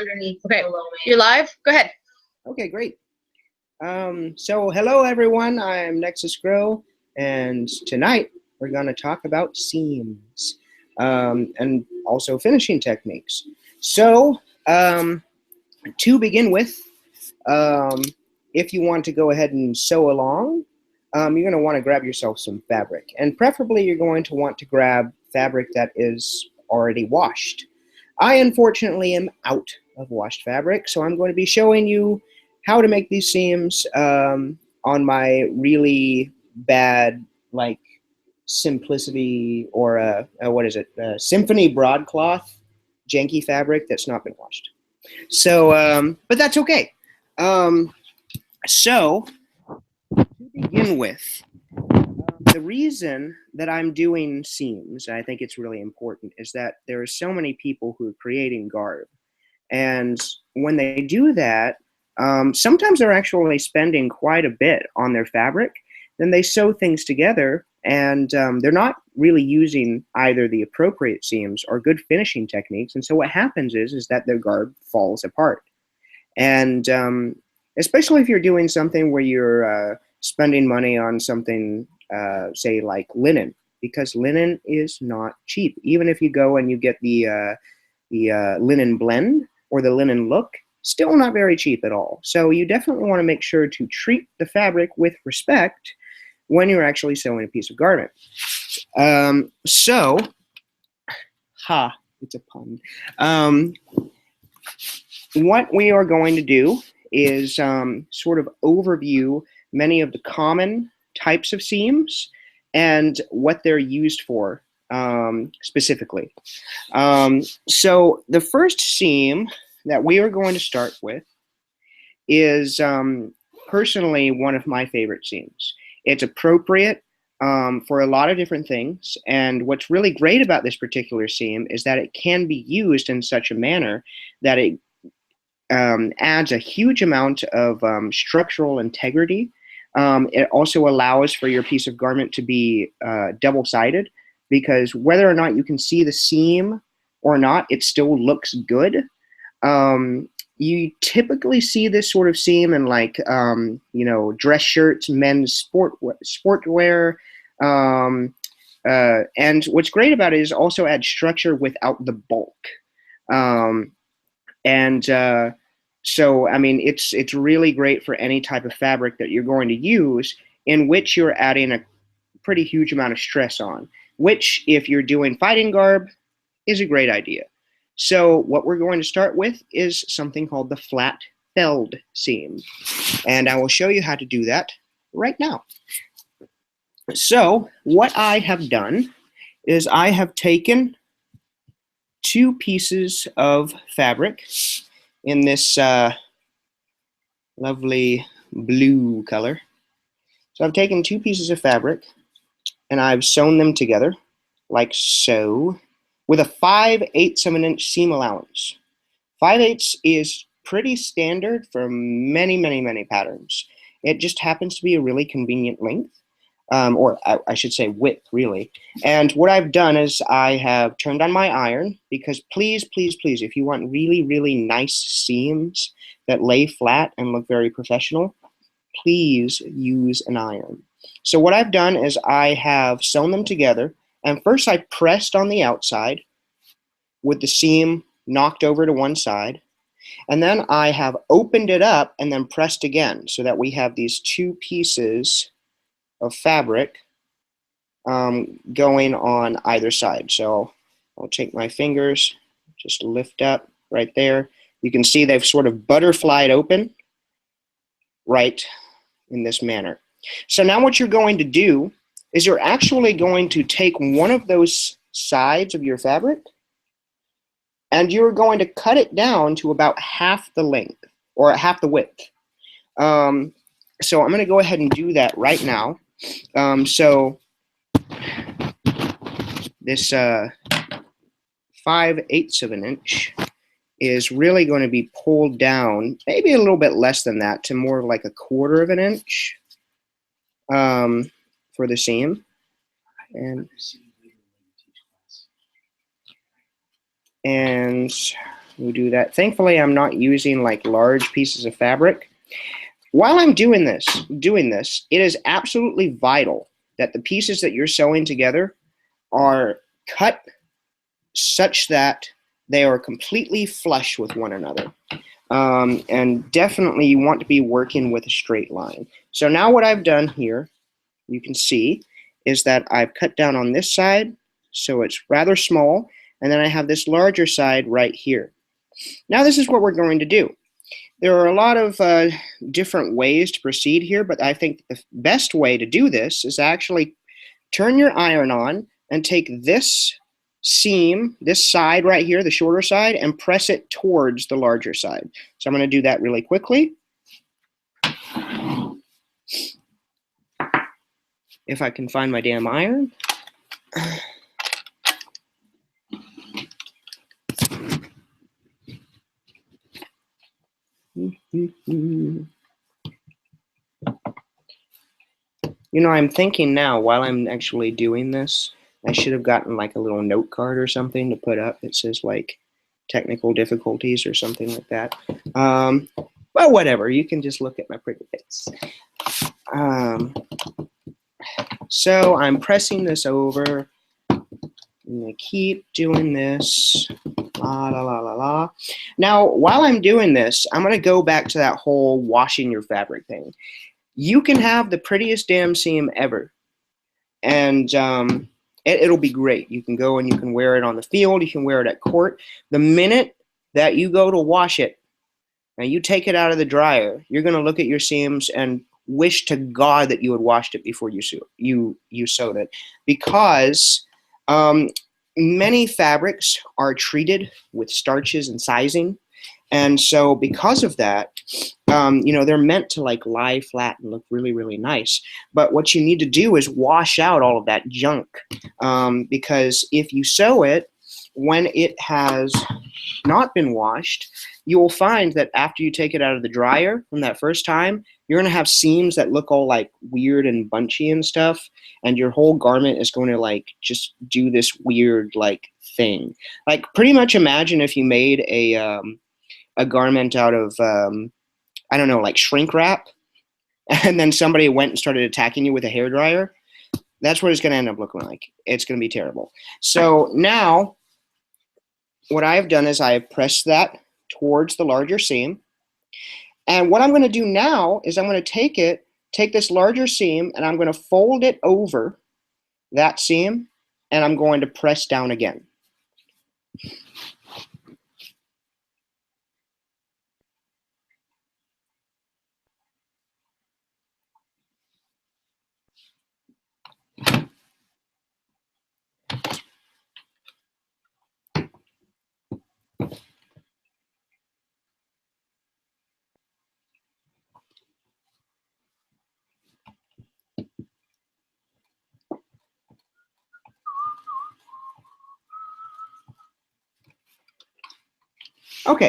underneath. Okay, you're live? Go ahead. Okay, great. So hello everyone, I'm Nexus Crow, and tonight we're going to talk about seams and also finishing techniques. So to begin with, if you want to go ahead and sew along, you're going to want to grab yourself some fabric, and preferably you're going to want to grab fabric that is already washed. I unfortunately am out of washed fabric, so I'm going to be showing you how to make these seams on my really bad, like, simplicity, or what is it, symphony broadcloth janky fabric that's not been washed. So, but that's okay. So, to begin with, the reason that I'm doing seams, I think it's really important, is that there are so many people who are creating garb. And when they do that, sometimes they're actually spending quite a bit on their fabric. Then they sew things together, and they're not really using either the appropriate seams or good finishing techniques. And so what happens is that their garb falls apart. And especially if you're doing something where you're spending money on something, say like linen, because linen is not cheap. Even if you go and you get the linen blend or the linen look, still not very cheap at all. So you definitely want to make sure to treat the fabric with respect when you're actually sewing a piece of garment. It's a pun. What we are going to do is sort of overview many of the common types of seams and what they're used for specifically. So the first seam that we are going to start with is personally one of my favorite seams. It's appropriate for a lot of different things, and what's really great about this particular seam is that it can be used in such a manner that it adds a huge amount of structural integrity. It also allows for your piece of garment to be double-sided, because whether or not you can see the seam or not, it still looks good. You typically see this sort of seam in, like, dress shirts, men's sportwear. And what's great about it is also add structure without the bulk. So, I mean, it's really great for any type of fabric that you're going to use in which you're adding a pretty huge amount of stress on, which, if you're doing fighting garb, is a great idea. So what we're going to start with is something called the flat felled seam, and I will show you how to do that right now. So what I have done is I have taken two pieces of fabric in this lovely blue color. So I've taken two pieces of fabric and I've sewn them together like so, with a 5/8 of an inch seam allowance. 5/8 is pretty standard for many patterns. It just happens to be a really convenient length, or I should say width, really. And what I've done is I have turned on my iron, because please, if you want really nice seams that lay flat and look very professional, please use an iron. So what I've done is I have sewn them together, and first I pressed on the outside with the seam knocked over to one side, and then I have opened it up and then pressed again, so that we have these two pieces of fabric going on either side. So I'll take my fingers, just lift up right there. You can see they've sort of butterflied open right in this manner. So now what you're going to do is you're actually going to take one of those sides of your fabric and you're going to cut it down to about half the length, or half the width. So I'm going to go ahead and do that right now. So this 5/8 of an inch is really going to be pulled down, maybe a little bit less than that, to more like 1/4 of an inch for the seam. And we'll do that. Thankfully, I'm not using like large pieces of fabric. While I'm doing this, it is absolutely vital that the pieces that you're sewing together are cut such that they are completely flush with one another. And definitely you want to be working with a straight line. So now what I've done here, you can see, is that I've cut down on this side, so it's rather small, and then I have this larger side right here. Now this is what we're going to do. There are a lot of different ways to proceed here, but I think the best way to do this is actually turn your iron on and take this seam, this side right here, the shorter side, and press it towards the larger side. So I'm going to do that really quickly. If I can find my damn iron. You know, I'm thinking now, while I'm actually doing this, I should have gotten like a little note card or something to put up that says like technical difficulties or something like that. But whatever, you can just look at my pretty face. So I'm pressing this over. I'm gonna keep doing this. La la la la la. Now, while I'm doing this, I'm gonna go back to that whole washing your fabric thing. You can have the prettiest damn seam ever, and it'll be great. You can go and you can wear it on the field. You can wear it at court. The minute that you go to wash it, and you take it out of the dryer, you're gonna look at your seams and wish to God that you had washed it before you sewed it, because many fabrics are treated with starches and sizing, and so because of that, you know, they're meant to like lie flat and look really, really nice. But what you need to do is wash out all of that junk, because if you sew it when it has not been washed, you will find that after you take it out of the dryer from that first time, you're going to have seams that look all like weird and bunchy and stuff, and your whole garment is going to like just do this weird like thing. Like pretty much imagine if you made a garment out of I don't know, like shrink wrap, and then somebody went and started attacking you with a hairdryer. That's what it's going to end up looking like. It's going to be terrible. So now what I've done is I have pressed that towards the larger seam. And what I'm going to do now is I'm going to take this larger seam, and I'm going to fold it over that seam, and I'm going to press down again. Okay,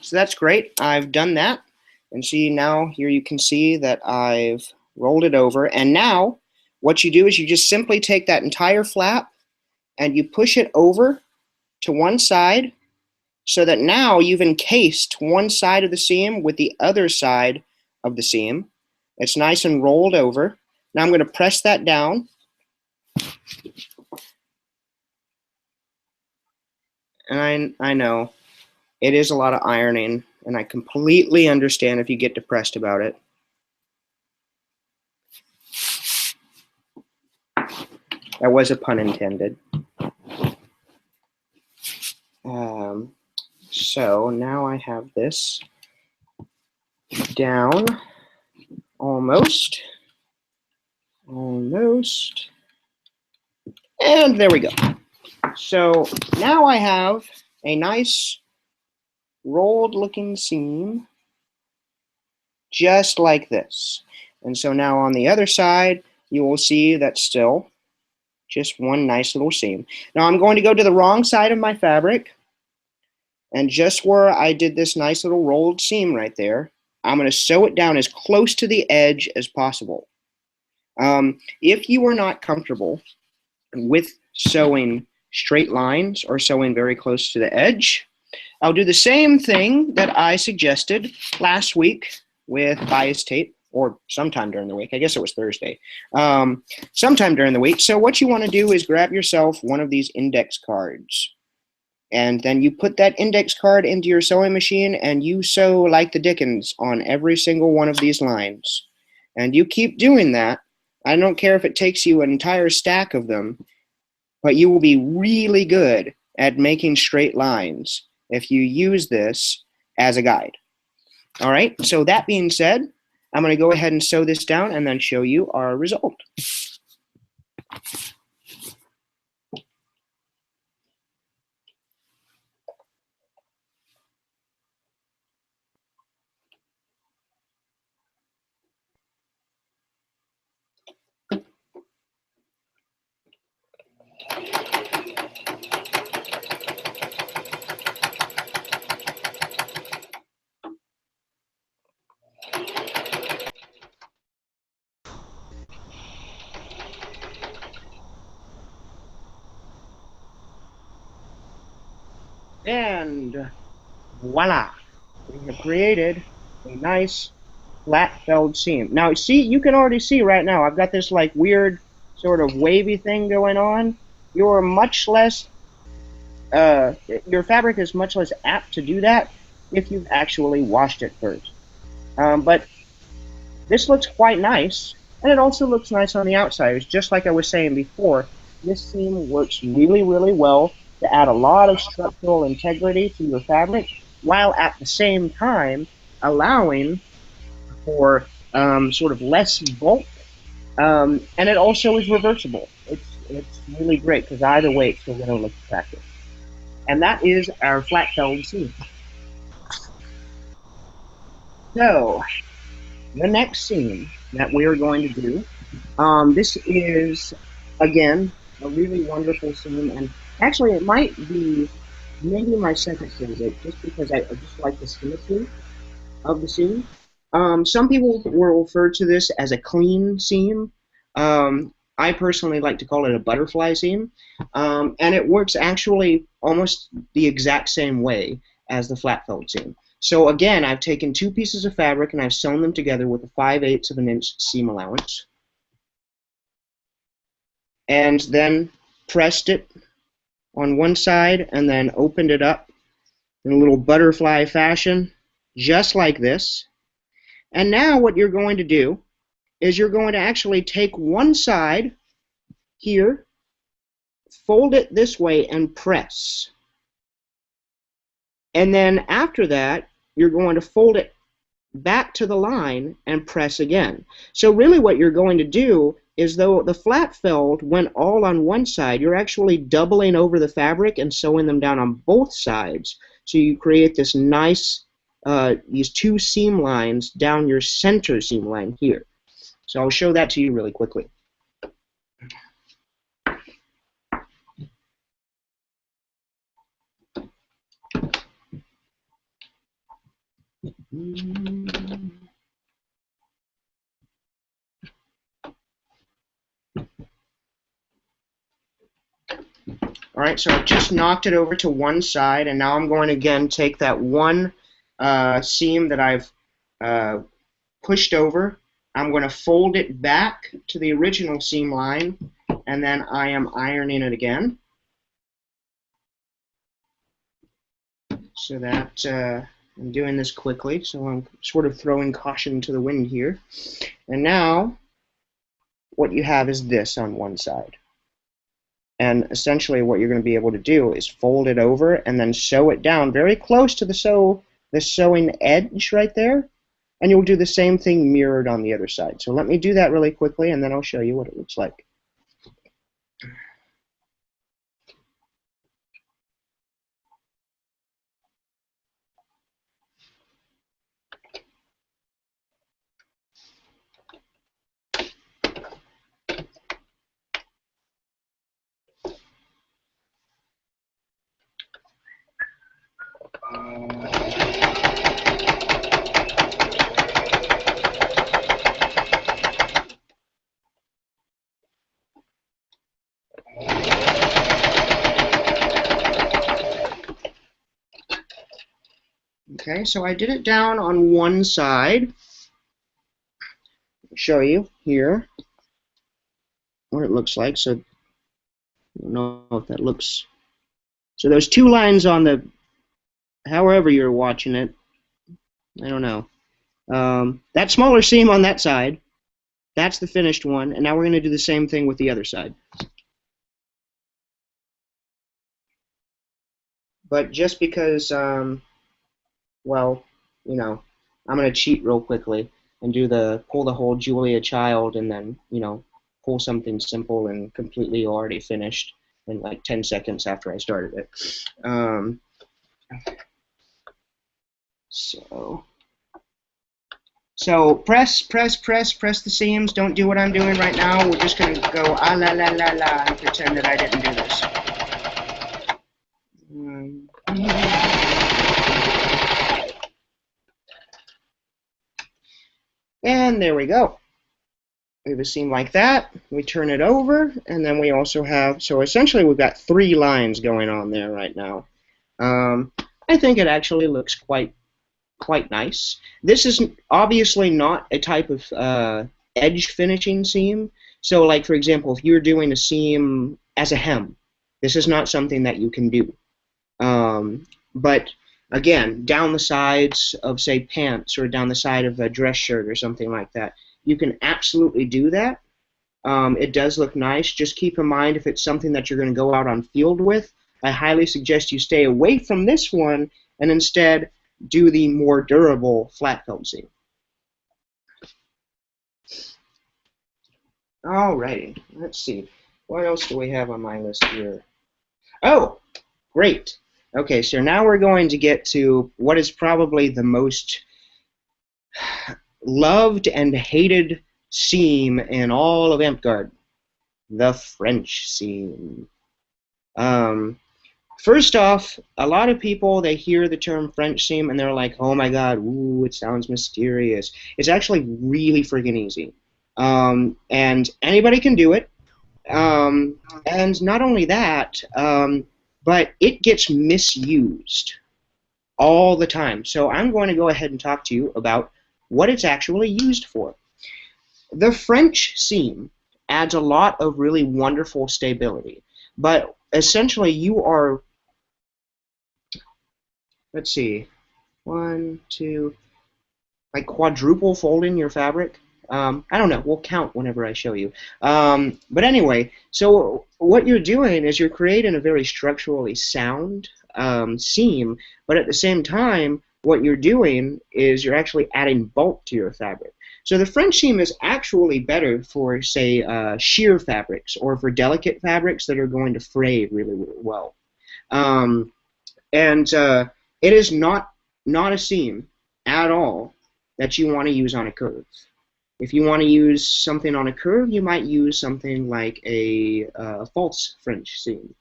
so that's great. I've done that. And see, now here you can see that I've rolled it over. And now what you do is you just simply take that entire flap and you push it over to one side, so that now you've encased one side of the seam with the other side of the seam. It's nice and rolled over. Now I'm going to press that down. And I know it is a lot of ironing, and I completely understand if you get depressed about it. That was a pun intended. So now I have this down almost, and there we go. So now I have a nice rolled looking seam just like this. And so now on the other side, you will see that's still just one nice little seam. Now I'm going to go to the wrong side of my fabric, and just where I did this nice little rolled seam right there, I'm going to sew it down as close to the edge as possible. If you are not comfortable with sewing straight lines or sewing very close to the edge, I'll do the same thing that I suggested last week with bias tape, or sometime during the week. I guess it was Thursday. Sometime during the week. So what you want to do is grab yourself one of these index cards. And then you put that index card into your sewing machine and you sew like the dickens on every single one of these lines. And you keep doing that. I don't care if it takes you an entire stack of them, but you will be really good at making straight lines if you use this as a guide. All right, so that being said, I'm going to go ahead and sew this down and then show you our result. And voila, we have created a nice flat felled seam. Now, see, you can already see right now, I've got this like weird sort of wavy thing going on. You're much less, your fabric is much less apt to do that if you've actually washed it first. But this looks quite nice, and it also looks nice on the outside. It's just like I was saying before, this seam works really, really well to add a lot of structural integrity to your fabric, while at the same time allowing for sort of less bulk, and it also is reversible. It's really great because either way it's still going to look attractive. And that is our flat felled seam. So the next seam that we are going to do, this is again a really wonderful seam, and actually it might be maybe my second favorite, just because I just like the symmetry of the seam. Some people will refer to this as a clean seam. I personally like to call it a butterfly seam, and it works actually almost the exact same way as the flat felled seam. So again, I've taken two pieces of fabric and I've sewn them together with a 5/8 of an inch seam allowance, and then pressed it on one side and then opened it up in a little butterfly fashion, just like this. And now what you're going to do is you're going to actually take one side here, fold it this way, and press. And then after that, you're going to fold it back to the line and press again. So really what you're going to do is, though the flat felled went all on one side, you're actually doubling over the fabric and sewing them down on both sides. So you create this nice, these two seam lines down your center seam line here. So I'll show that to you really quickly. All right, so I've just knocked it over to one side, and now I'm going to again take that one seam that I've pushed over. I'm going to fold it back to the original seam line, and then I am ironing it again. So that I'm doing this quickly, so I'm sort of throwing caution to the wind here. And now what you have is this on one side. And essentially what you're going to be able to do is fold it over and then sew it down very close to the sewing edge right there. And you'll do the same thing mirrored on the other side. So let me do that really quickly, and then I'll show you what it looks like. Okay, so I did it down on one side. I'll show you here what it looks like. So I don't know if that looks. So those two lines on the, however you're watching it, I don't know. That smaller seam on that side, that's the finished one, and now we're going to do the same thing with the other side. But just because, well, you know, I'm going to cheat real quickly and do the pull the whole Julia Child and then, you know, pull something simple and completely already finished in like 10 seconds after I started it. So press the seams. Don't do what I'm doing right now. We're just going to go ah la la la la and pretend that I didn't do this. And there we go. We have a seam like that. We turn it over, and then we also have, so essentially we've got 3 lines going on there right now. I think it actually looks quite nice. This is obviously not a type of edge finishing seam. So like, for example, if you're doing a seam as a hem, this is not something that you can do. But again, down the sides of, say, pants or down the side of a dress shirt or something like that, you can absolutely do that. It does look nice. Just keep in mind, if it's something that you're going to go out on field with, I highly suggest you stay away from this one and instead do the more durable flat felt seam. Alrighty, let's see. What else do we have on my list here? Oh, great. Okay, so now we're going to get to what is probably the most loved and hated seam in all of Amtgard, the French seam. First off, a lot of people, they hear the term French seam and they're like, oh my god, ooh, it sounds mysterious. It's actually really friggin' easy. And anybody can do it. And not only that, but it gets misused all the time. So I'm going to go ahead and talk to you about what it's actually used for. The French seam adds a lot of really wonderful stability, but essentially you are, let's see, 1, 2, like quadruple folding your fabric. I don't know, we'll count whenever I show you. But anyway, so what you're doing is you're creating a very structurally sound seam, but at the same time, what you're doing is you're actually adding bulk to your fabric. So the French seam is actually better for, say, sheer fabrics or for delicate fabrics that are going to fray really, really well. It is not a seam at all that you want to use on a curve. If you want to use something on a curve, you might use something like a false French seam,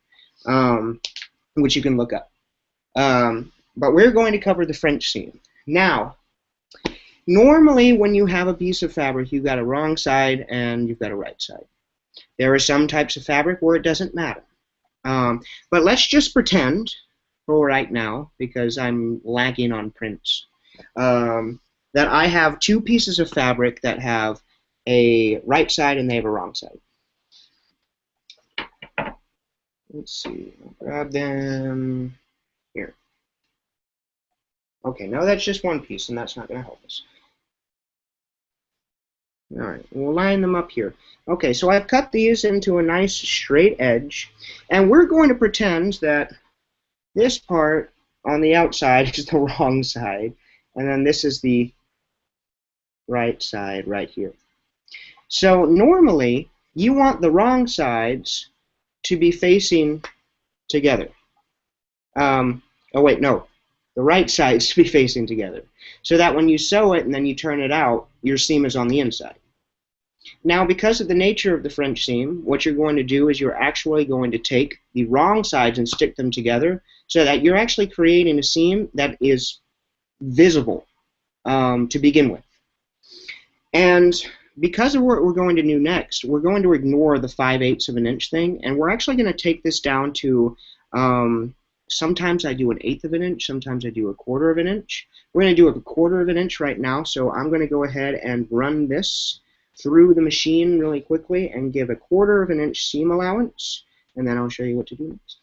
which you can look up. But we're going to cover the French seam. Now, normally when you have a piece of fabric, you've got a wrong side and you've got a right side. There are some types of fabric where it doesn't matter. But let's just pretend for right now, because I'm lagging on prints, that I have 2 pieces of fabric that have a right side and they have a wrong side. Let's see, I'll grab them here. Okay, no, that's just one piece, and that's not going to help us. All right, we'll line them up here. Okay, so I've cut these into a nice straight edge, and we're going to pretend that this part on the outside is the wrong side, and then this is the right side right here. So normally, you want the wrong sides to be facing together. Oh wait, no. The right sides to be facing together, so that when you sew it and then you turn it out, your seam is on the inside. Now, because of the nature of the French seam, what you're going to do is you're actually going to take the wrong sides and stick them together so that you're actually creating a seam that is visible to begin with. And because of what we're going to do next, we're going to ignore the 5/8 of an inch thing, and we're actually going to take this down to Sometimes I do 1/8 of an inch, sometimes I do 1/4 of an inch. We're going to do 1/4 of an inch right now, so I'm going to go ahead and run this through the machine really quickly and give 1/4 of an inch seam allowance, and then I'll show you what to do next.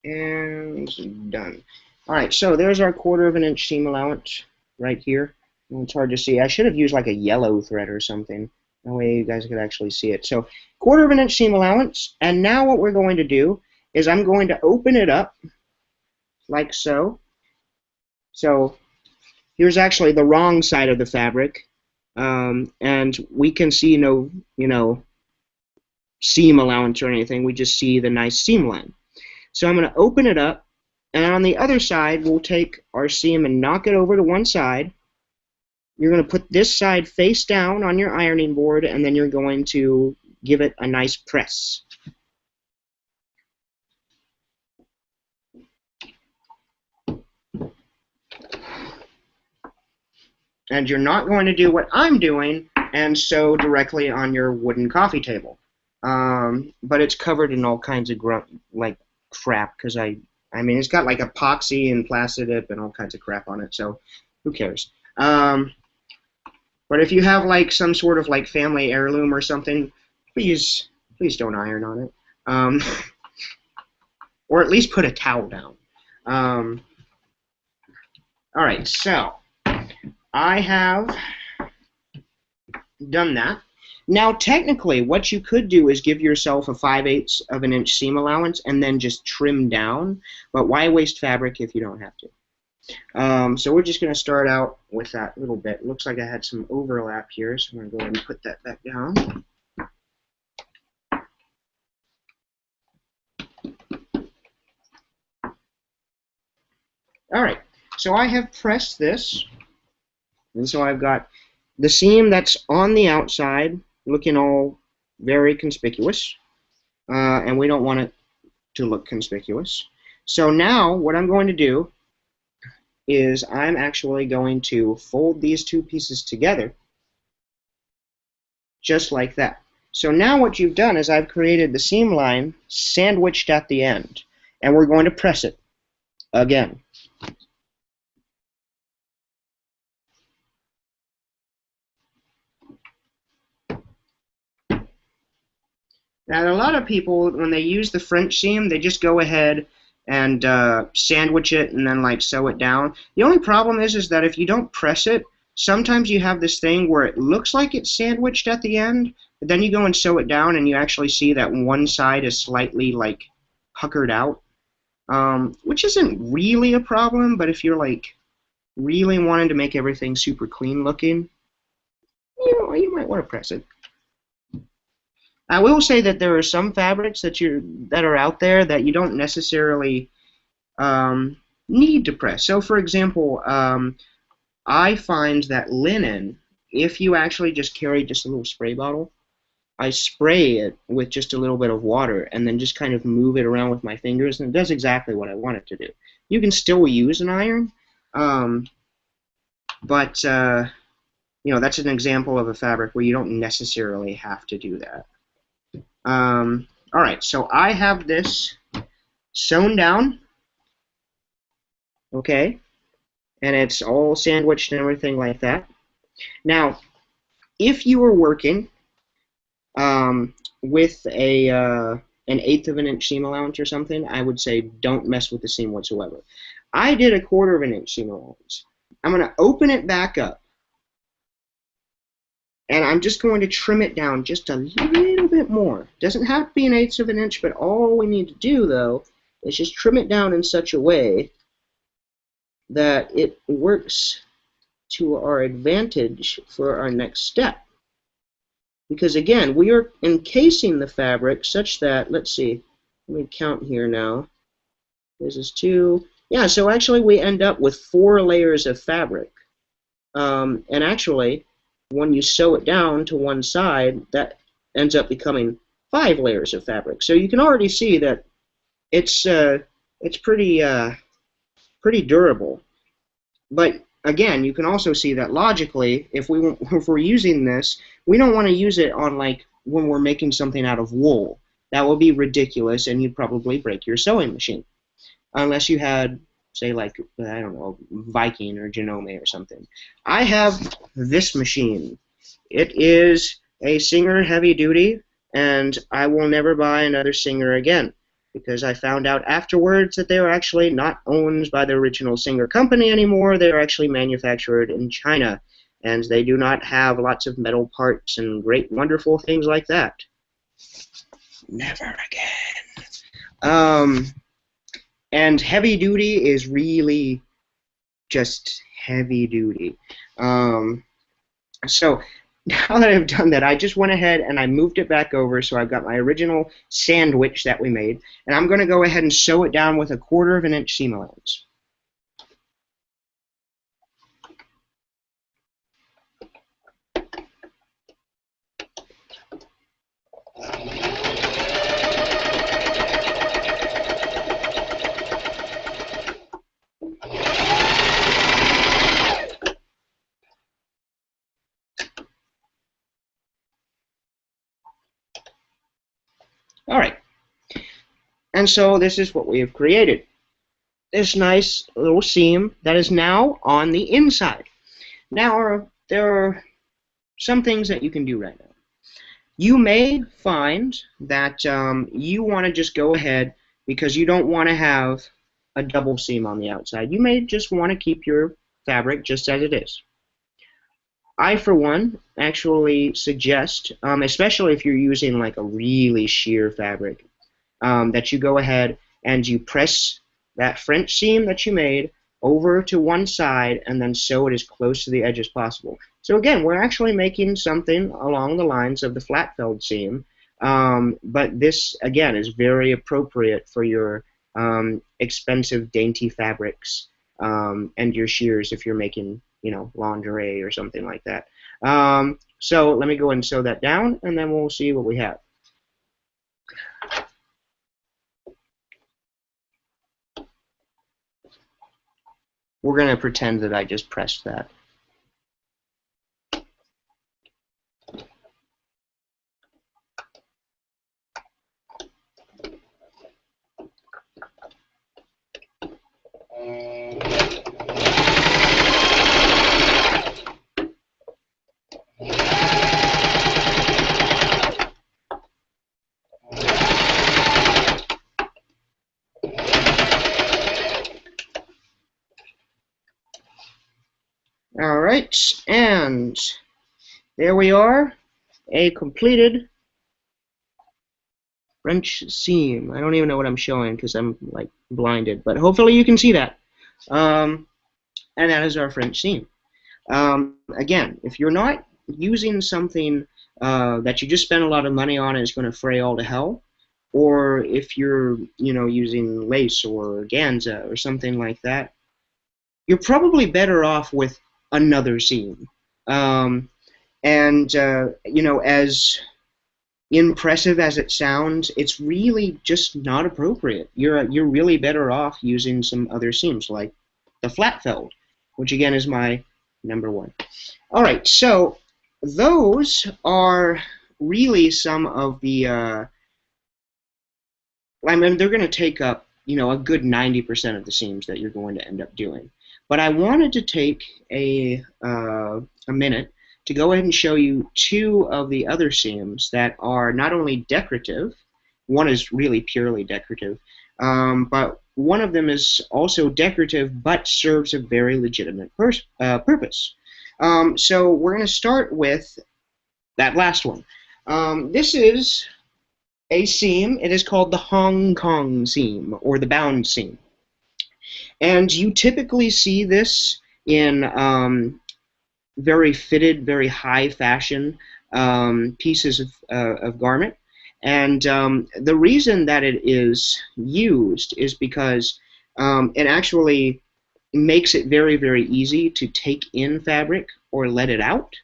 And done. All right, so there's our 1/4 of an inch seam allowance right here. It's hard to see. I should have used like a yellow thread or something. That way you guys could actually see it. So 1/4 of an inch seam allowance. And now what we're going to do is I'm going to open it up like so. So here's actually the wrong side of the fabric. And we can see no, seam allowance or anything. We just see the nice seam line. So I'm going to open it up, and on the other side, we'll take our seam and knock it over to one side. You're going to put this side face down on your ironing board, and then you're going to give it a nice press. And you're not going to do what I'm doing and sew directly on your wooden coffee table. But it's covered in all kinds of crap, because I mean, it's got like epoxy and Plastidip and all kinds of crap on it, so who cares? But if you have like some sort of like family heirloom or something, please don't iron on it, or at least put a towel down. All right, so I have done that. Now, technically, what you could do is give yourself a 5/8 of an inch seam allowance and then just trim down. But why waste fabric if you don't have to? So we're just going to start out with that little bit. It looks like I had some overlap here, so I'm going to go ahead and put that back down. All right, so I have pressed this, and so I've got the seam that's on the outside looking all very conspicuous, and we don't want it to look conspicuous. So now what I'm going to do is I'm actually going to fold these two pieces together just like that. So now what you've done is I've created the seam line sandwiched at the end, and we're going to press it again. Now, a lot of people, when they use the French seam, they just go ahead and sandwich it and then like sew it down. The only problem is that if you don't press it, sometimes you have this thing where it looks like it's sandwiched at the end, but then you go and sew it down and you actually see that one side is slightly like puckered out, which isn't really a problem, but if you're like really wanting to make everything super clean looking, you might want to press it. I will say that there are some fabrics that are out there that you don't necessarily need to press. So, for example, I find that linen, if you actually just carry just a little spray bottle, I spray it with just a little bit of water and then just kind of move it around with my fingers, and it does exactly what I want it to do. You can still use an iron, but that's an example of a fabric where you don't necessarily have to do that. All right, so I have this sewn down, okay, and it's all sandwiched and everything like that. Now, if you were working with an 1/8 of an inch seam allowance or something, I would say don't mess with the seam whatsoever. I did 1/4 of an inch seam allowance. I'm going to open it back up, and I'm just going to trim it down just a little bit more. Doesn't have to be 1/8 of an inch, but all we need to do, though, is just trim it down in such a way that it works to our advantage for our next step. Because, again, we are encasing the fabric such that, let's see, let me count here now. This is 2. Yeah, so actually we end up with 4 layers of fabric. And actually, when you sew it down to one side, that ends up becoming 5 layers of fabric. So you can already see that it's pretty durable. But again, you can also see that logically, if we're using this, we don't want to use it on like when we're making something out of wool. That would be ridiculous, and you'd probably break your sewing machine, unless you had, say, like, I don't know, Viking or Genome or something. I have this machine. It is a Singer heavy duty, and I will never buy another Singer again, because I found out afterwards that they were actually not owned by the original Singer company anymore. They're actually manufactured in China, and they do not have lots of metal parts and great, wonderful things like that. Never again. And heavy duty is really just heavy duty. So now that I've done that, I just went ahead and I moved it back over, so I've got my original sandwich that we made, and I'm going to go ahead and sew it down with a 1/4 of an inch seam allowance. All right, and so this is what we have created. This nice little seam that is now on the inside. Now, there are some things that you can do right now. You may find that you want to just go ahead, because you don't want to have a double seam on the outside. You may just want to keep your fabric just as it is. I, for one, actually suggest, especially if you're using like a really sheer fabric, that you go ahead and you press that French seam that you made over to one side and then sew it as close to the edge as possible. So again, we're actually making something along the lines of the flat felled seam, but this, again, is very appropriate for your expensive, dainty fabrics and your shears if you're making, lingerie or something like that. So let me go and sew that down, and then we'll see what we have. We're going to pretend that I just pressed that. Alright, and there we are, a completed French seam. I don't even know what I'm showing because I'm like blinded, but hopefully you can see that. And that is our French seam. Again, if you're not using something that you just spent a lot of money on and it's going to fray all to hell, or if you're using lace or organza or something like that, you're probably better off with another seam. As impressive as it sounds, it's really just not appropriate. You're really better off using some other seams, like the flat felled, which again is my number one. All right, so those are really some of the. I mean, they're going to take up a good 90% of the seams that you're going to end up doing. But I wanted to take a minute to go ahead and show you two of the other seams that are not only decorative, one is really purely decorative, but one of them is also decorative but serves a very legitimate purpose. So we're going to start with that last one. This is a seam. It is called the Hong Kong seam, or the bound seam. And you typically see this in very fitted, very high fashion pieces of garment. And the reason that it is used is because it actually makes it very, very easy to take in fabric or let it out.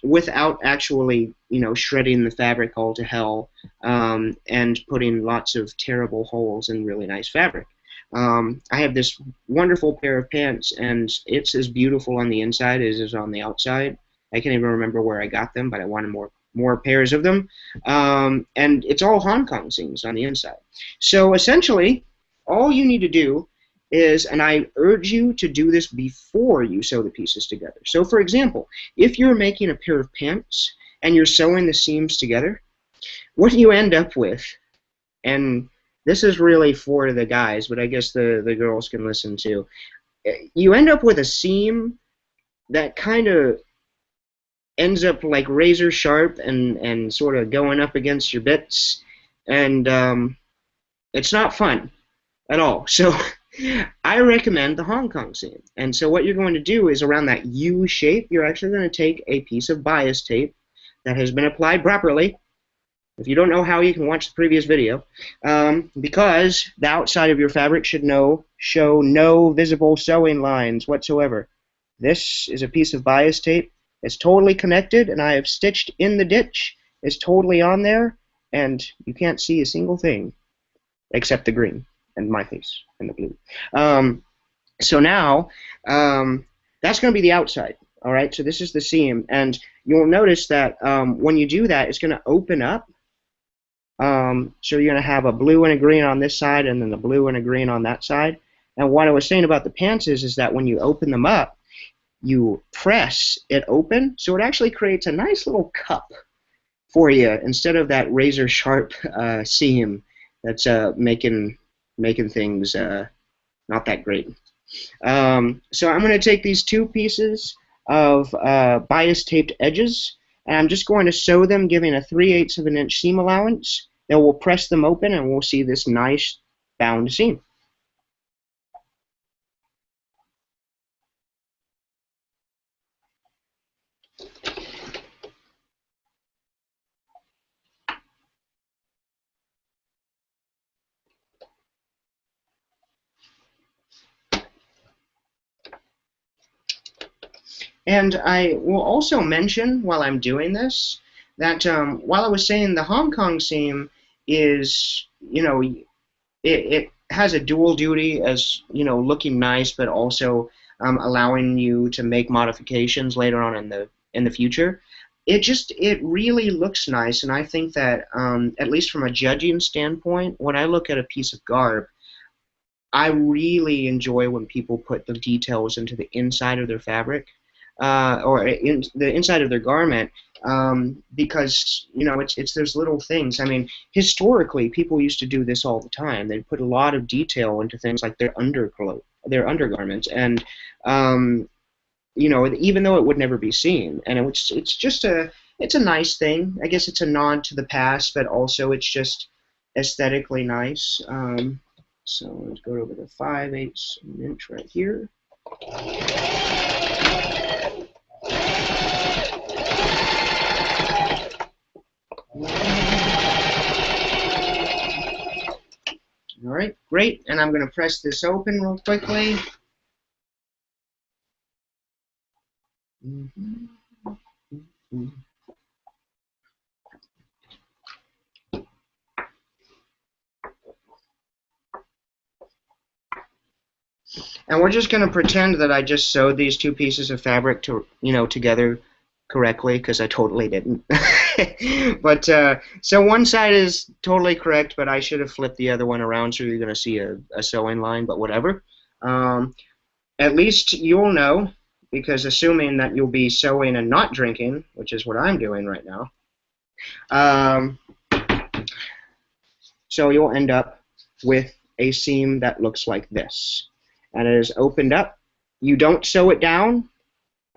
without actually, shredding the fabric all to hell, and putting lots of terrible holes in really nice fabric. I have this wonderful pair of pants, and it's as beautiful on the inside as it is on the outside. I can't even remember where I got them, but I wanted more pairs of them. And it's all Hong Kong seams on the inside. So essentially, all you need to do is, and I urge you to do this before you sew the pieces together. So for example, if you're making a pair of pants and you're sewing the seams together, what you end up with, and this is really for the guys, but I guess the girls can listen too, you end up with a seam that kind of ends up like razor sharp and sort of going up against your bits, and it's not fun at all. So I recommend the Hong Kong seam. And so what you're going to do is, around that U shape, you're actually going to take a piece of bias tape that has been applied properly. If you don't know how, you can watch the previous video, because the outside of your fabric should show no visible sewing lines whatsoever. This is a piece of bias tape. It's totally connected, and I have stitched in the ditch. It's totally on there, and you can't see a single thing except the green and my face and the blue. So now, that's going to be the outside. All right, so this is the seam, and you'll notice that when you do that, it's going to open up. So you're going to have a blue and a green on this side, and then a blue and a green on that side. And what I was saying about the pants is that when you open them up, you press it open, so it actually creates a nice little cup for you instead of that razor sharp seam that's making things not that great. So I'm going to take these two pieces of bias taped edges, and I'm just going to sew them, giving a 3/8 of an inch seam allowance. Then we'll press them open, and we'll see this nice bound seam. And I will also mention, while I'm doing this, that while I was saying the Hong Kong seam is, it has a dual duty as, looking nice, but also allowing you to make modifications later on in the future. It really looks nice, and I think that, at least from a judging standpoint, when I look at a piece of garb, I really enjoy when people put the details into the inside of their fabric, or in the inside of their garment, because it's those little things. I mean, historically, people used to do this all the time. They put a lot of detail into things like their undergarments, and even though it would never be seen, and it's a nice thing. I guess it's a nod to the past, but also it's just aesthetically nice. So let's go over the 5/8 inch right here. All right, great. And I'm going to press this open real quickly. And we're just going to pretend that I just sewed these two pieces of fabric together correctly, because I totally didn't. But so one side is totally correct, but I should have flipped the other one around, so you're going to see a sewing line, but whatever. At least you'll know, because assuming that you'll be sewing and not drinking, which is what I'm doing right now, so you'll end up with a seam that looks like this. And it is opened up. You don't sew it down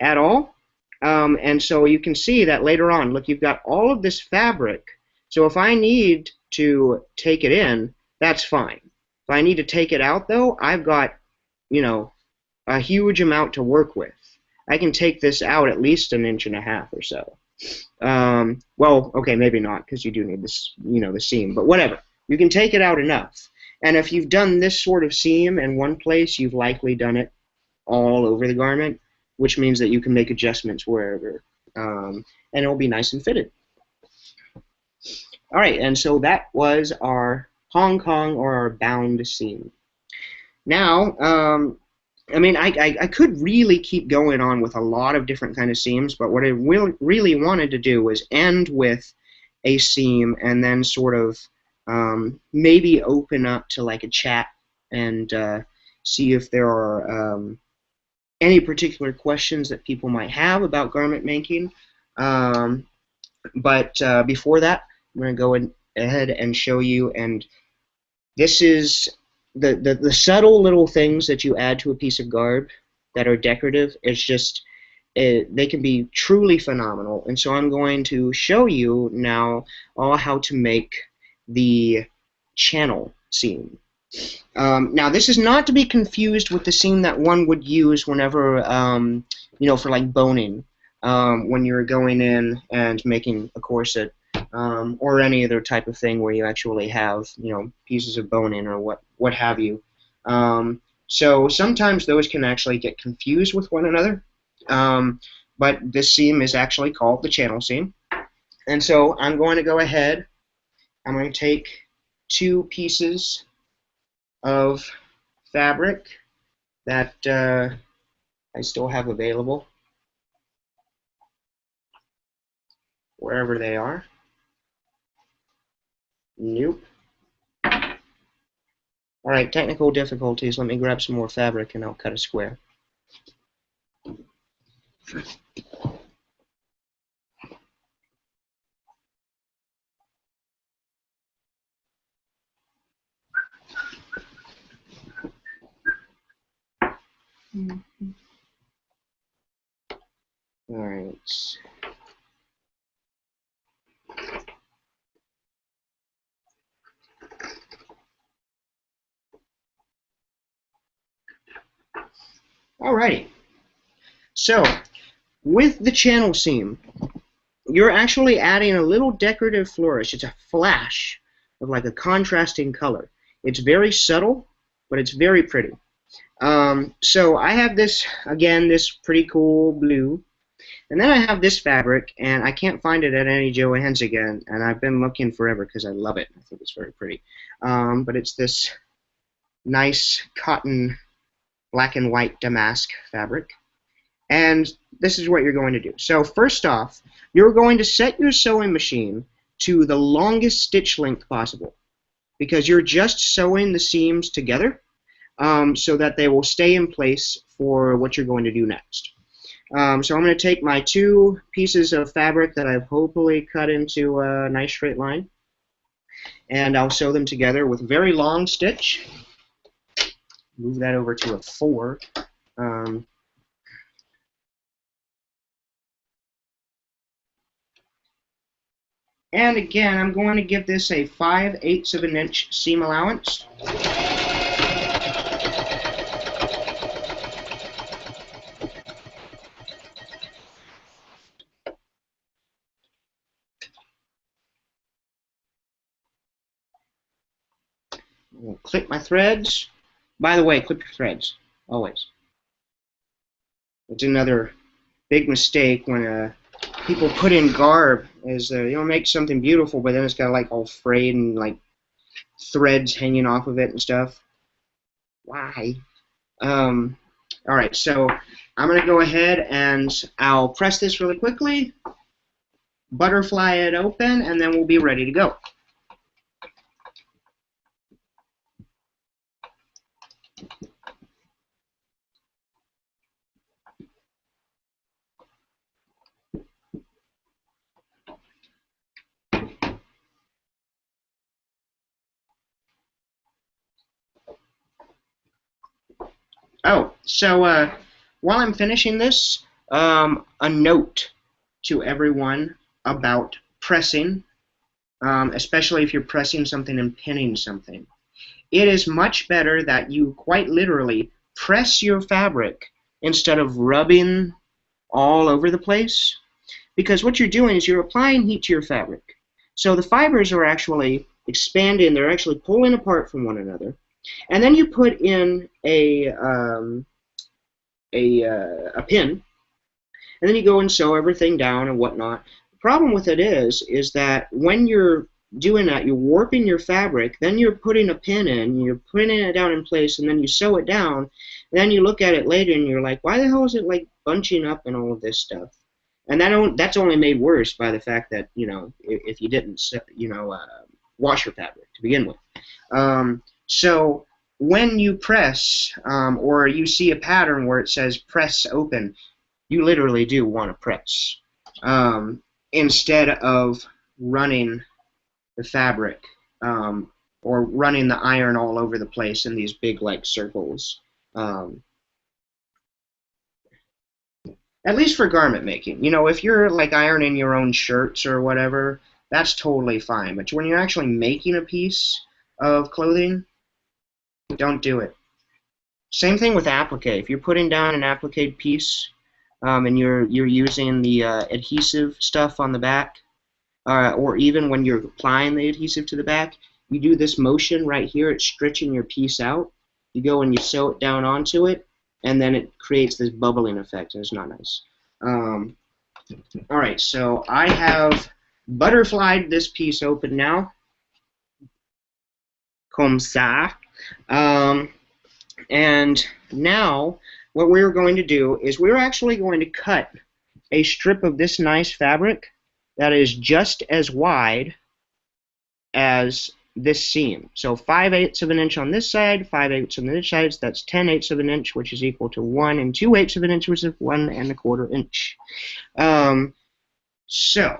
at all. And so you can see that later on, look, you've got all of this fabric. So if I need to take it in, that's fine. If I need to take it out, though, I've got, a huge amount to work with. I can take this out at least 1.5 inches or so. Well, okay, maybe not, because you do need this, the seam, but whatever. You can take it out enough. And if you've done this sort of seam in one place, you've likely done it all over the garment, which means that you can make adjustments wherever and it'll be nice and fitted. All right, and so that was our Hong Kong or our bound seam. Now, I mean, I could really keep going on with a lot of different kind of seams, but what I really wanted to do was end with a seam and then sort of maybe open up to like a chat and see if there are any particular questions that people might have about garment making. But before that, I'm going to go ahead and show you, and this is the subtle little things that you add to a piece of garb that are decorative. It's just, they can be truly phenomenal. And so I'm going to show you now how to make the channel seam. Now, this is not to be confused with the seam that one would use whenever, you know, for like boning, when you're going in and making a corset, or any other type of thing where you actually have, you know, pieces of bone in or what have you. So sometimes those can actually get confused with one another. But this seam is actually called the channel seam. And so I'm going to go ahead. I'm going to take 2 pieces of fabric that I still have available, wherever they are. Nope. Alright, technical difficulties. Let me grab some more fabric and I'll cut a square. Alright. Alrighty. So, with the channel seam, you're actually adding a little decorative flourish. It's a flash of like a contrasting color. It's very subtle, but it's very pretty. So I have this, again, this pretty cool blue. And then I have this fabric, and I can't find it at any Joann's again, and I've been looking forever because I love it. I think it's very pretty. But it's this nice cotton black and white damask fabric. And this is what you're going to do. So first off, you're going to set your sewing machine to the longest stitch length possible, because you're just sewing the seams together so that they will stay in place for what you're going to do next. So I'm going to take my 2 pieces of fabric that I've hopefully cut into a nice straight line, and I'll sew them together with a very long stitch. Move that over to a 4. And again, I'm going to give this a 5/8 of an inch seam allowance. I'll clip my threads. By the way, clip your threads, always. It's another big mistake when people put in garb, is you know, make something beautiful, but then it's got like all frayed and like threads hanging off of it and stuff. Why? Alright, so I'm going to go ahead and I'll press this really quickly, butterfly it open, and then we'll be ready to go. Oh, so while I'm finishing this, a note to everyone about pressing, especially if you're pressing something and pinning something. It is much better that you quite literally press your fabric instead of rubbing all over the place, because what you're doing is you're applying heat to your fabric. So the fibers are actually expanding, they're actually pulling apart from one another. And then you put in a pin, and then you go and sew everything down and whatnot. The problem with it is that when you're doing that, you're warping your fabric, then you're putting a pin in, you're pinning it down in place, and then you sew it down, and then you look at it later and you're like, why the hell is it like bunching up and all of this stuff? And that's only made worse by the fact that, you know, if you didn't, you know, wash your fabric to begin with. So when you press, or you see a pattern where it says press open, you literally do want to press, instead of running the fabric, or running the iron all over the place in these big like circles. At least for garment making. You know, if you're like ironing your own shirts or whatever, that's totally fine. But when you're actually making a piece of clothing, don't do it. Same thing with applique. If you're putting down an applique piece, and you're using the adhesive stuff on the back, or even when you're applying the adhesive to the back, you do this motion right here. It's stretching your piece out. You go and you sew it down onto it, and then it creates this bubbling effect, and it's not nice. All right, so I have butterflied this piece open now. Comme ça. And now what we're going to do is we're actually going to cut a strip of this nice fabric that is just as wide as this seam. So 5/8 of an inch on this side, 5/8 on this side, that's 10/8 of an inch, which is equal to 1 2/8 of an inch, which is 1 1/4 inch. So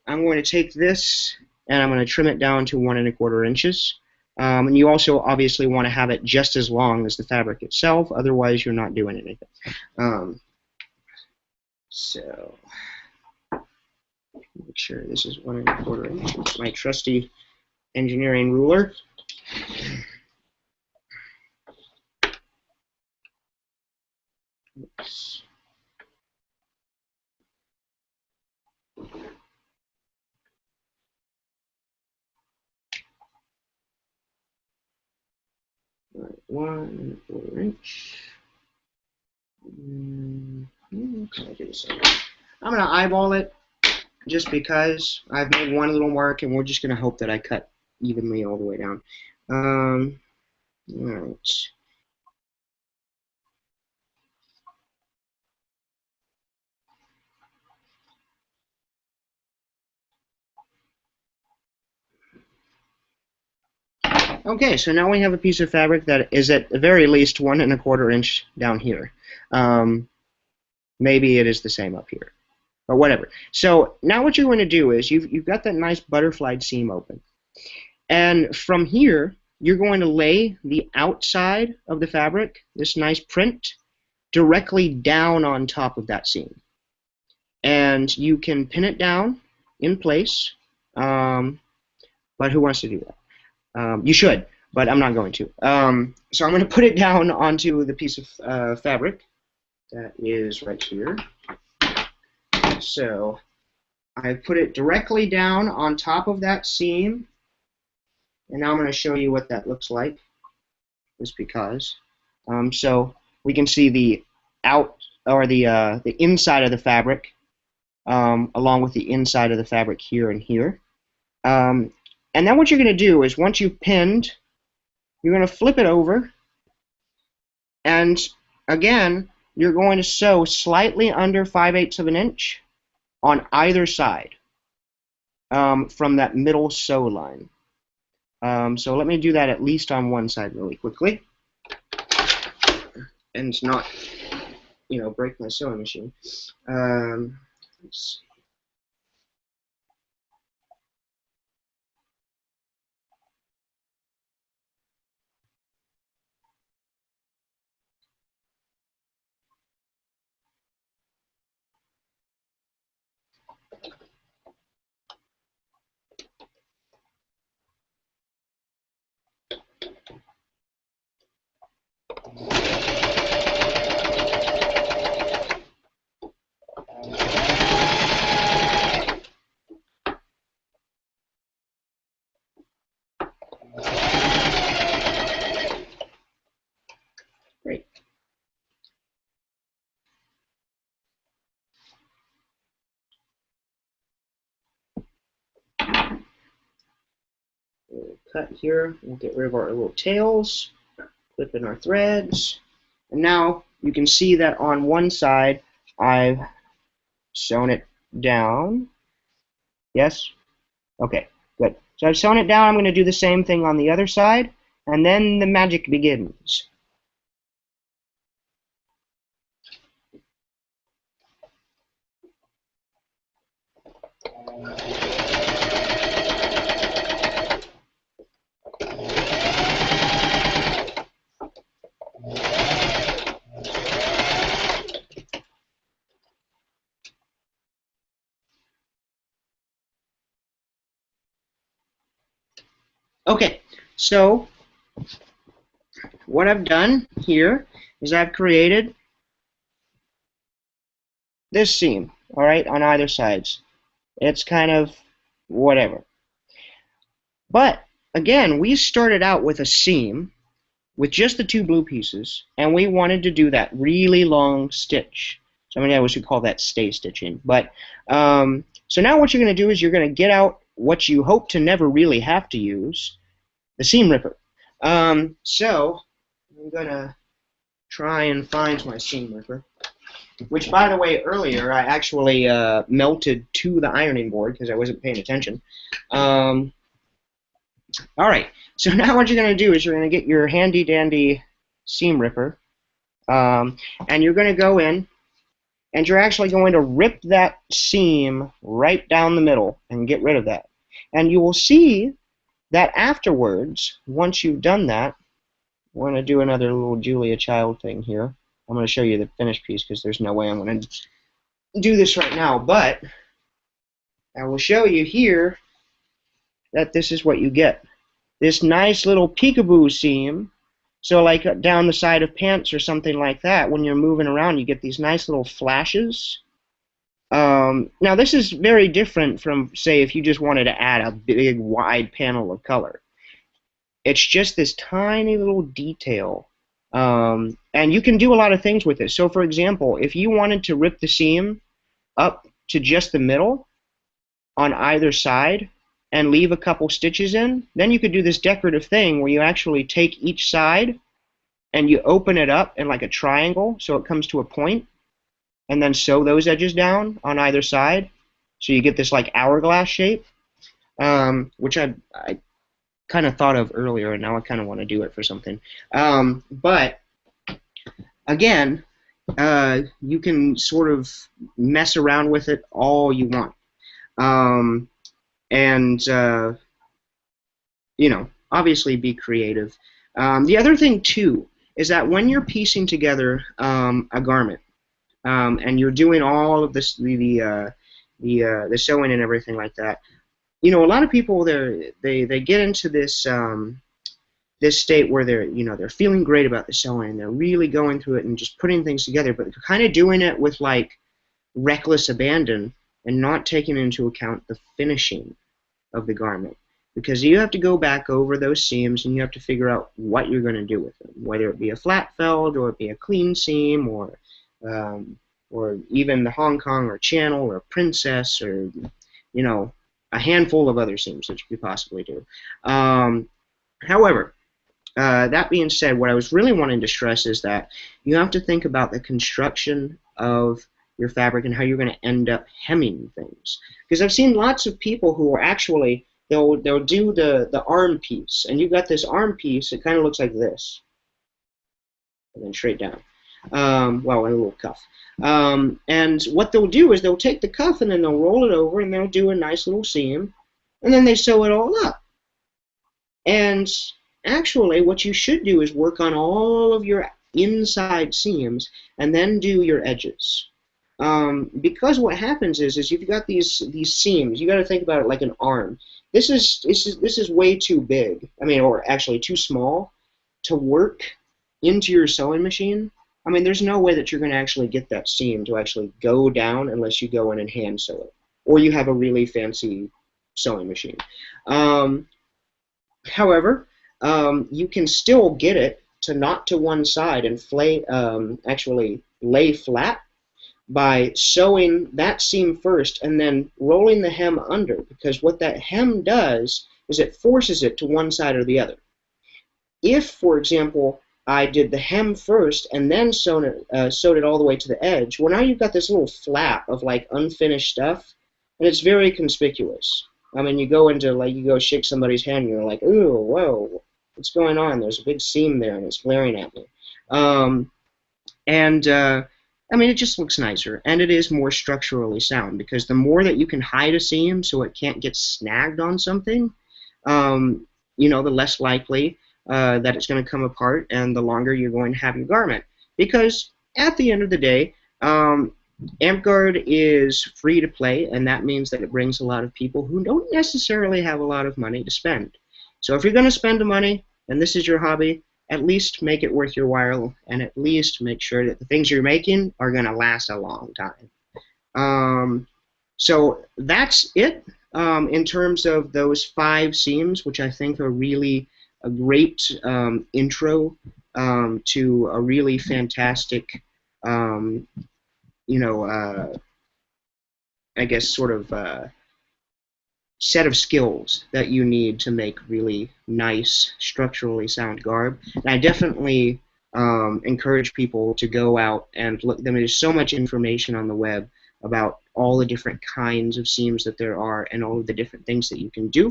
I'm going to take this and I'm going to trim it down to 1 1/4 inches. And you also obviously want to have it just as long as the fabric itself, otherwise you're not doing anything. So make sure this is 1 1/4 inches. My trusty engineering ruler. Oops. All right, 1 1/4 inch. I'm going to eyeball it just because I've made one little mark, and we're just going to hope that I cut evenly all the way down. All right. Okay, so now we have a piece of fabric that is at the very least 1 1/4 inch down here. Maybe it is the same up here, but whatever. So now what you're going to do is you've got that nice butterflied seam open, and from here you're going to lay the outside of the fabric, this nice print, directly down on top of that seam, and you can pin it down in place. But who wants to do that? You should, but I'm not going to. So I'm going to put it down onto the piece of fabric that is right here. So I put it directly down on top of that seam, and now I'm going to show you what that looks like, just because. So we can see the the inside of the fabric, along with the inside of the fabric here and here. And then what you're going to do is once you've pinned, you're going to flip it over, and again, you're going to sew slightly under 5/8 of an inch on either side, from that middle sew line. So let me do that at least on one side really quickly, and not, you know, break my sewing machine. Let's see. cut here. We'll get rid of our little tails, clip in our threads, and now you can see that on one side I've sewn it down. Yes? Okay, good. So I've sewn it down. I'm going to do the same thing on the other side, and then the magic begins. Okay, so what I've done here is I've created this seam, all right, on either sides. It's kind of whatever. But again, we started out with a seam with just the two blue pieces, and we wanted to do that really long stitch. Somebody else would call that stay stitching. But so now what you're going to do is you're going to get out what you hope to never really have to use, the seam ripper. So I'm going to try and find my seam ripper, which, by the way, earlier I actually melted to the ironing board because I wasn't paying attention. All right, so now what you're going to do is you're going to get your handy-dandy seam ripper, and you're going to go in, and you're actually going to rip that seam right down the middle and get rid of that. And you will see that afterwards, once you've done that, we're going to do another little Julia Child thing here. I'm going to show you the finished piece because there's no way I'm going to do this right now, but I will show you here that this is what you get. This nice little peekaboo seam. So like down the side of pants or something like that, when you're moving around, you get these nice little flashes. Now this is very different from, say, if you just wanted to add a big wide panel of color. It's just this tiny little detail. And you can do a lot of things with it. So for example, if you wanted to rip the seam up to just the middle on either side and leave a couple stitches in, then you could do this decorative thing where you actually take each side and you open it up in like a triangle so it comes to a point, and then sew those edges down on either side so you get this like hourglass shape, which I kind of thought of earlier, and now I kind of want to do it for something. But again, you can sort of mess around with it all you want. And you know, obviously be creative. The other thing too is that when you're piecing together a garment and you're doing all of this, the sewing and everything like that, you know, a lot of people they get into this this state where they're feeling great about the sewing and they're really going through it and just putting things together, but they're kind of doing it with like reckless abandon and not taking into account the finishing of the garment, because you have to go back over those seams and you have to figure out what you're going to do with them, whether it be a flat felled or it be a clean seam or even the Hong Kong or Channel or Princess or, you know, a handful of other seams that you could possibly do. However, that being said, what I was really wanting to stress is that you have to think about the construction of your fabric and how you're going to end up hemming things. Because I've seen lots of people who are actually, they'll do the arm piece, and you've got this arm piece, it kind of looks like this, and then straight down. Well, and a little cuff. And what they'll do is they'll take the cuff and then they'll roll it over and they'll do a nice little seam, and then they sew it all up. And actually, what you should do is work on all of your inside seams and then do your edges. Because what happens is you've got these seams. You got to think about it like an arm. This is way too big. I mean, or actually too small to work into your sewing machine. I mean, there's no way that you're going to actually get that seam to actually go down unless you go in and hand sew it, or you have a really fancy sewing machine. However, you can still get it to knot to one side and actually lay flat by sewing that seam first and then rolling the hem under, because what that hem does is it forces it to one side or the other. If, for example, I did the hem first and then sewed it all the way to the edge, well, now you've got this little flap of like unfinished stuff, and it's very conspicuous. I mean, you go shake somebody's hand, and you're like, ooh, whoa, what's going on? There's a big seam there, and it's glaring at me. I mean, it just looks nicer, and it is more structurally sound, because the more that you can hide a seam so it can't get snagged on something, the less likely that it's going to come apart, and the longer you're going to have your garment. Because at the end of the day, AmpGuard is free to play, and that means that it brings a lot of people who don't necessarily have a lot of money to spend. So if you're going to spend the money, and this is your hobby, at least make it worth your while, and at least make sure that the things you're making are going to last a long time. So that's it in terms of those 5 seams, which I think are really a great intro to a really fantastic, I guess, sort of set of skills that you need to make really nice, structurally sound garb. And I definitely encourage people to go out and look. I mean, there's so much information on the web about all the different kinds of seams that there are and all of the different things that you can do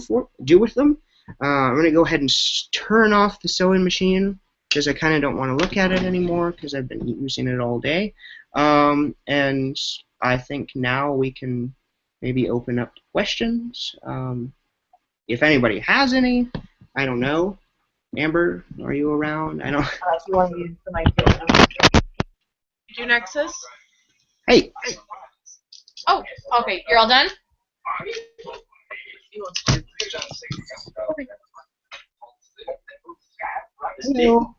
with them. I'm going to go ahead and turn off the sewing machine because I kind of don't want to look at it anymore because I've been using it all day. And I think now we can maybe open up to questions. If anybody has any, I don't know. Amber, are you around? I don't. If you want to use the mic. Do Nexus? Hey. Oh, okay. You're all done? Hello.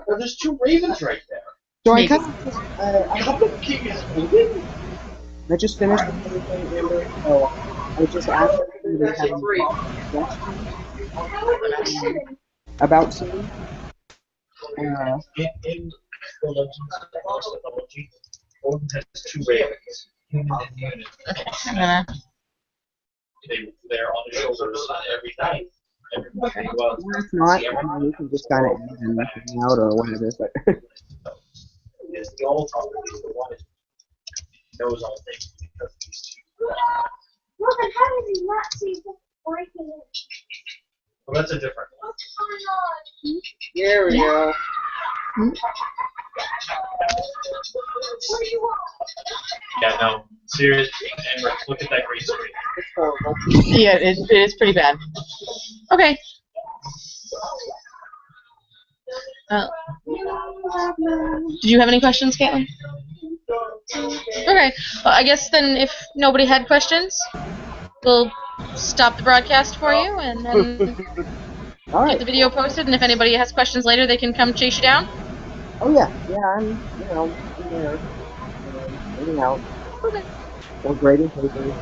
There's 2 ravens right there. So Maybe. I just finished everything, Amber. So I just asked if you have any questions about seams. In the Legends of Lost Mythology, Odin has 2 ravens, human and human. I'm gonna. They're on his shoulders every night. Okay. Well, if not, we can just kind of end and hang out or whatever. But Is the old Odin, he's the one who knows all things because he's 2. Well, then how did he not see the breaking in? Well, that's a different one. What's going on? there we go. What do you want? Yeah, no. Seriously, Amber, look at that green screen. Yeah, it is pretty bad. Okay. Did you have any questions, Caitlin? Okay. Well, I guess then if nobody had questions, we'll stop the broadcast for you and then All get right. the video posted. And if anybody has questions later, they can come chase you down. Oh yeah, I'm I'm there, hanging out, Okay. or grading papers.